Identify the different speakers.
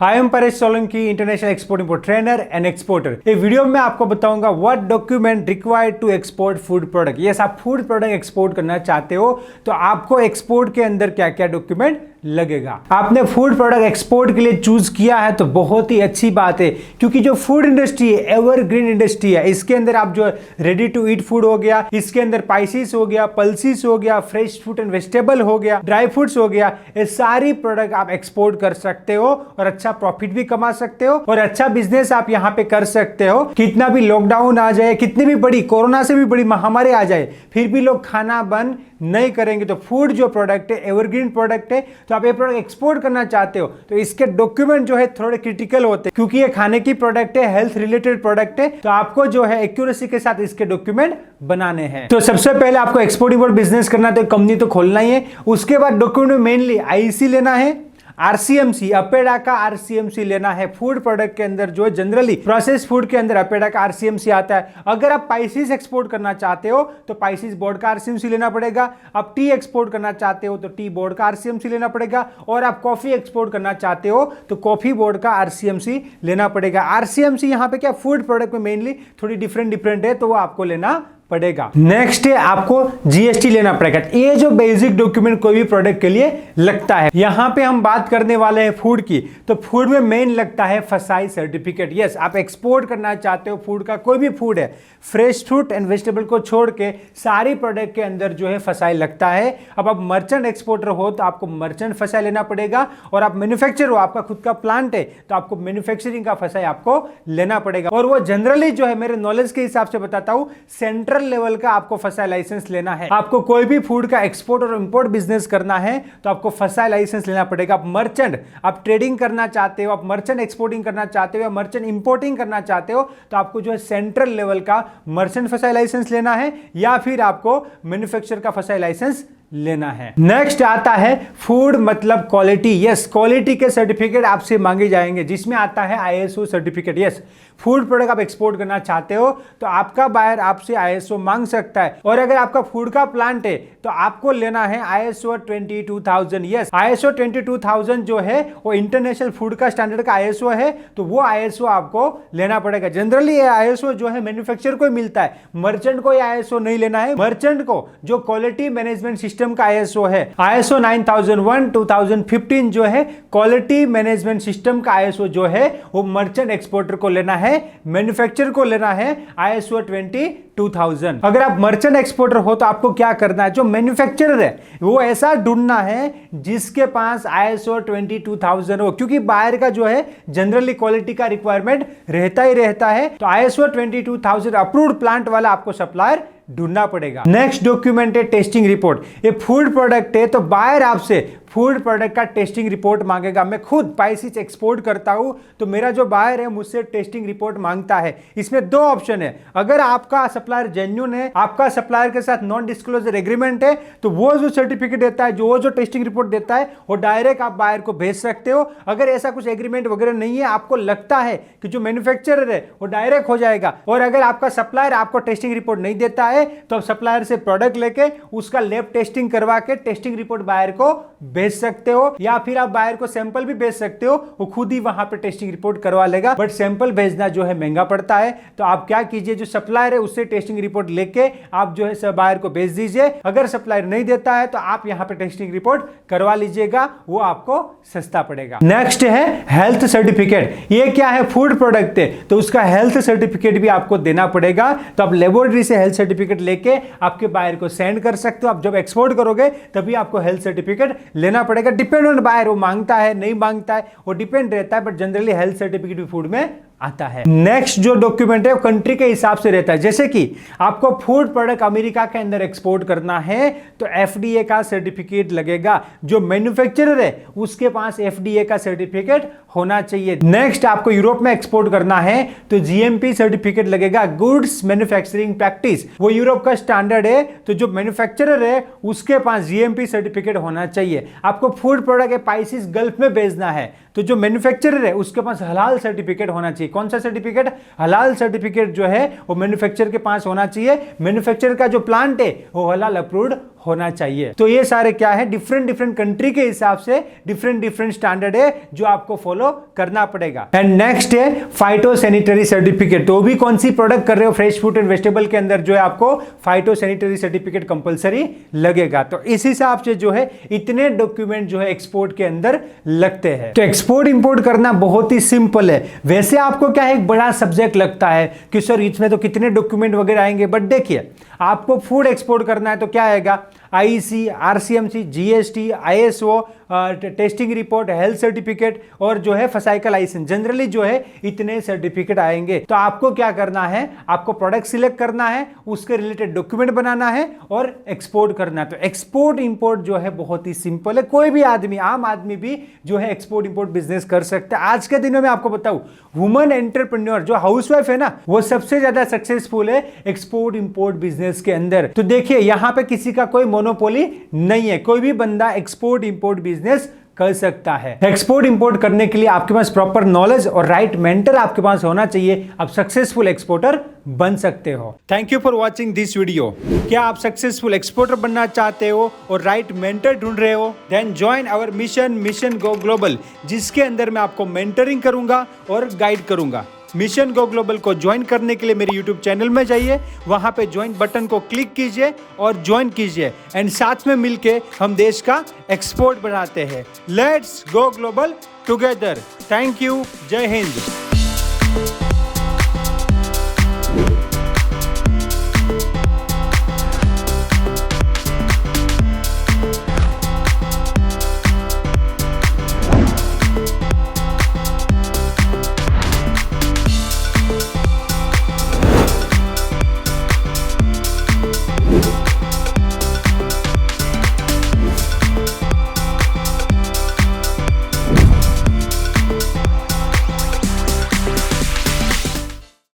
Speaker 1: I am Paresh Solanki, international export import trainer and exporter. ये video में आपको बताऊंगा what document required to export food product. Yes, आप food product export करना चाहते हो तो आपको एक्सपोर्ट के अंदर क्या क्या डॉक्यूमेंट लगेगा। आपने फूड प्रोडक्ट एक्सपोर्ट के लिए चूज किया है तो बहुत ही अच्छी बात है, क्योंकि जो फूड इंडस्ट्री है एवरग्रीन इंडस्ट्री है। इसके अंदर आप जो रेडी टू ईट फूड हो गया, इसके अंदर स्पाइसेस हो गया, पल्सेस हो गया, फ्रेश फ्रूट एंड वेजिटेबल हो गया, ड्राई फ्रूट्स हो गया, ये सारी प्रोडक्ट आप एक्सपोर्ट कर सकते हो और अच्छा प्रॉफिट भी कमा सकते हो और अच्छा बिजनेस आप यहां पे कर सकते हो। कितना भी लॉकडाउन आ जाए, कितनी भी बड़ी कोरोना से भी बड़ी महामारी आ जाए, फिर भी लोग खाना बंद नहीं करेंगे। तो फूड जो प्रोडक्ट है एवरग्रीन प्रोडक्ट है, तो आप ये प्रोडक्ट एक्सपोर्ट करना चाहते हो तो इसके डॉक्यूमेंट जो है थोड़े क्रिटिकल होते हैं, क्योंकि ये खाने की प्रोडक्ट है, हेल्थ रिलेटेड प्रोडक्ट है, तो आपको जो है एक्यूरेसी के साथ इसके डॉक्यूमेंट बनाने हैं। तो सबसे पहले आपको एक्सपोर्ट इंपोर्ट बिजनेस करना है तो कंपनी तो खोलना ही है। उसके बाद डॉक्यूमेंट में मेनली आईसी लेना है, आरसीएमसी अपेडा का आरसीएमसी लेना है। फूड प्रोडक्ट के अंदर जो है जनरली प्रोसेस फूड के अंदर अपेडा का आरसीएमसी आता है। अगर आप स्पाइसेस एक्सपोर्ट करना चाहते हो तो स्पाइसेस बोर्ड का आरसीएमसी लेना पड़ेगा। आप टी एक्सपोर्ट करना चाहते हो तो टी बोर्ड का आरसीएमसी लेना पड़ेगा। और आप कॉफी एक्सपोर्ट करना चाहते हो तो कॉफी बोर्ड का आरसीएमसी लेना पड़ेगा। आरसीएमसी यहां पे क्या फूड प्रोडक्ट में मेनली थोड़ी डिफरेंट है, तो वो आपको लेना पड़ेगा। नेक्स्ट है आपको जीएसटी लेना पड़ेगा। ये जो बेसिक डॉक्यूमेंट कोई भी प्रोडक्ट के लिए लगता है। यहां पे हम बात करने वाले हैं फूड की, तो फूड में मेन लगता है फसाई सर्टिफिकेट। यस, आप एक्सपोर्ट करना चाहते हो फूड का, कोई भी फूड है, फ्रेश फ्रूट एंड वेजिटेबल को छोड़ के सारी प्रोडक्ट के अंदर जो है फसाई लगता है। अब आप मर्चेंट एक्सपोर्टर हो तो आपको मर्चेंट फसाई लेना पड़ेगा, और आप मैन्युफैक्चरर हो, आपका खुद का प्लांट है, तो आपको मैन्युफैक्चरिंग का फसाई आपको लेना पड़ेगा। और वो जनरली जो है मेरे नॉलेज के हिसाब से बताता हूं, सेंट्रल लेवल का आपको फसाई लाइसेंस लेना है। आपको कोई भी फूड का एक्सपोर्ट और इंपोर्ट बिजनेस करना है तो आपको फसाई लाइसेंस लेना पड़ेगा। आप मर्चेंट, आप ट्रेडिंग करना चाहते हो, आप मर्चेंट एक्सपोर्टिंग करना चाहते हो या मर्चेंट इंपोर्टिंग करना चाहते हो तो आपको जो है सेंट्रल लेवल का मर्चेंट फसाई लाइसेंस लेना है, या फिर आपको मैन्युफैक्चरर का फसाई लाइसेंस लेना है। नेक्स्ट आता है फूड मतलब क्वालिटी। यस, क्वालिटी के सर्टिफिकेट आपसे मांगे जाएंगे, जिसमें आता है ISO certificate. Yes, food product आप एक्सपोर्ट करना चाहते हो तो आपका बायर आपसे आईएसओ मांग सकता है। और अगर आपका फूड का प्लांट है तो आपको लेना है आईएसओ 22000। यस, आईएसओ 22000 जो है वो इंटरनेशनल फूड का स्टैंडर्ड का आईएसओ है, तो वो आईएसओ आपको लेना पड़ेगा। जनरली ये आईएसओ जो है मैन्युफैक्चरर को मिलता है, मर्चेंट को आईएसओ नहीं लेना है। मर्चेंट को जो क्वालिटी मैनेजमेंट सिस्टम का आईएसओ है, आईएसओ 9001 2015 जो है क्वालिटी मैनेजमेंट सिस्टम का आईएसओ जो है वो मर्चेंट एक्सपोर्टर को लेना है, मैन्युफैक्चरर को लेना है आईएसओ 22000। अगर आप मर्चेंट एक्सपोर्टर हो तो आपको क्या करना है, जो मैन्युफैक्चरर है वो ऐसा ढूंढना है जिसके पास आईएसओ 22000 हो, क्योंकि बायर का जो है जनरली क्वालिटी का रिक्वायरमेंट रहता ही रहता है। तो आईएसओ 22000 अप्रूव्ड प्लांट वाला आपको सप्लायर ढूंढना पड़ेगा। नेक्स्ट डॉक्यूमेंट है टेस्टिंग रिपोर्ट। ये फूड प्रोडक्ट है तो बायर आपसे फूड प्रोडक्ट का टेस्टिंग रिपोर्ट मांगेगा। मैं खुद स्पाइसेस एक्सपोर्ट करता हूं तो मेरा जो बायर है मुझसे टेस्टिंग रिपोर्ट मांगता है। इसमें दो ऑप्शन है, अगर आपका सप्लायर जेन्युइन है, आपका सप्लायर के साथ नॉन डिस्क्लोजर एग्रीमेंट है, तो वो जो सर्टिफिकेट देता है, जो टेस्टिंग रिपोर्ट देता है, वो डायरेक्ट आप बायर को भेज सकते हो। अगर ऐसा कुछ एग्रीमेंट वगैरह नहीं है, आपको लगता है कि जो मैन्युफैक्चरर है वो डायरेक्ट हो जाएगा, और अगर आपका सप्लायर आपको टेस्टिंग रिपोर्ट नहीं देता है तो आप सप्लायर से प्रोडक्ट लेके उसका लैब टेस्टिंग करवा के टेस्टिंग रिपोर्ट बायर को भेज सकते हो, या फिर आप बायर को सैंपल भी भेज सकते हो, वो खुद ही वहां पे टेस्टिंग रिपोर्ट करवा लेगा। बट सैंपल भेजना जो है महंगा पड़ता है, तो आप क्या कीजिए, जो सप्लायर है उससे टेस्टिंग रिपोर्ट लेके आप जो है बायर को भेज दीजिए। अगर सप्लायर नहीं देता है तो आप यहां पे टेस्टिंग रिपोर्ट करवा लीजिएगा, वो आपको सस्ता पड़ेगा। नेक्स्ट है हेल्थ सर्टिफिकेट। ये क्या है, फूड प्रोडक्ट है तो उसका हेल्थ सर्टिफिकेट भी आपको देना पड़ेगा। तो आप लेबोरेटरी से हेल्थ सर्टिफिकेट लेके आपके बायर को सेंड कर सकते हो। आप जब एक्सपोर्ट करोगे तभी आपको हेल्थ सर्टिफिकेट लेना पड़ेगा। डिपेंड ऑन बायर, वो मांगता है नहीं मांगता है वो डिपेंड रहता है, बट जनरली हेल्थ सर्टिफिकेट भी फूड में आता है। नेक्स्ट जो डॉक्यूमेंट है वो कंट्री के हिसाब से रहता है। जैसे कि आपको फूड प्रोडक्ट अमेरिका के अंदर एक्सपोर्ट करना है तो एफडीए का सर्टिफिकेट लगेगा। जो मैन्युफैक्चरर है उसके पास एफडीए का सर्टिफिकेट होना चाहिए। नेक्स्ट आपको यूरोप में एक्सपोर्ट करना है तो जीएमपी सर्टिफिकेट लगेगा, गुड्स मैन्युफैक्चरिंग प्रैक्टिस, वो यूरोप का स्टैंडर्ड है। तो जो मैन्युफैक्चरर है उसके पास जीएमपी सर्टिफिकेट होना चाहिए। आपको फूड प्रोडक्ट स्पाइसेस गल्फ में भेजना है तो जो मैन्युफैक्चरर है उसके पास हलाल सर्टिफिकेट होना चाहिए। कौन सा सर्टिफिकेट, हलाल सर्टिफिकेट जो है वो मैन्युफैक्चरर के पास होना चाहिए। मैन्युफैक्चरर का जो प्लांट है वो हलाल अप्रूव्ड होना चाहिए। तो ये सारे क्या है, डिफरेंट डिफरेंट कंट्री के हिसाब से डिफरेंट डिफरेंट स्टैंडर्ड है जो आपको फॉलो करना पड़ेगा। एंड नेक्स्ट है फाइटोसैनिटरी सर्टिफिकेट। तो भी कौन सी प्रोडक्ट कर रहे हो फ्रेश फ्रूट एंड वेजिटेबल के अंदर जो है आपको फाइटोसैनिटरी सर्टिफिकेट कंपलसरी लगेगा। तो इस हिसाब से जो है इतने डॉक्यूमेंट जो है एक्सपोर्ट के अंदर लगते हैं। तो एक्सपोर्ट इंपोर्ट करना बहुत ही सिंपल है। वैसे आपको क्या है, एक बड़ा सब्जेक्ट लगता है कि सर इसमें तो कितने डॉक्यूमेंट वगैरह आएंगे, बट देखिए आपको फूड एक्सपोर्ट करना है तो क्या आएगा, IC, RCMC, GST, ISO, testing report, health certificate और जो है फसाइकल लाइसेंस, जनरली जो है इतने सर्टिफिकेट आएंगे। तो आपको क्या करना है, आपको प्रोडक्ट सिलेक्ट करना है, उसके रिलेटेड डॉक्यूमेंट बनाना है और एक्सपोर्ट करना है। तो एक्सपोर्ट इंपोर्ट जो है बहुत ही सिंपल है, कोई भी आदमी, आम आदमी भी जो है एक्सपोर्ट इंपोर्ट बिजनेस कर सकता है। आज के दिनों में आपको बताऊं, वुमन एंटरप्रेन्योर जो हाउसवाइफ है ना, वो सबसे ज्यादा सक्सेसफुल है एक्सपोर्ट इंपोर्ट बिजनेस के अंदर। तो देखिए यहां पे किसी का कोई मोनोपोली नहीं है, कोई भी बंदा एक्सपोर्ट इंपोर्ट बिजनेस कर सकता है। एक्सपोर्ट इंपोर्ट करने के लिए आपके पास प्रॉपर नॉलेज और राइट मेंटर आपके पास होना चाहिए। आप सक्सेसफुल एक्सपोर्टर बन सकते हो। Thank you for watching this video. क्या आप सक्सेसफुल एक्सपोर्टर बनना चाहते हो और राइट मेंटर ढूंढ रहे हो? Then join our mission go global, जिसके अंदर मैं आपको मेंटरिंग करूंगा और गाइड करूंगा। मिशन गो ग्लोबल को ज्वाइन करने के लिए मेरे यूट्यूब चैनल में जाइए, वहां पे ज्वाइन बटन को क्लिक कीजिए और ज्वाइन कीजिए एंड साथ में मिलके हम देश का एक्सपोर्ट बढ़ाते हैं। Let's go global together. Thank you. जय हिंद।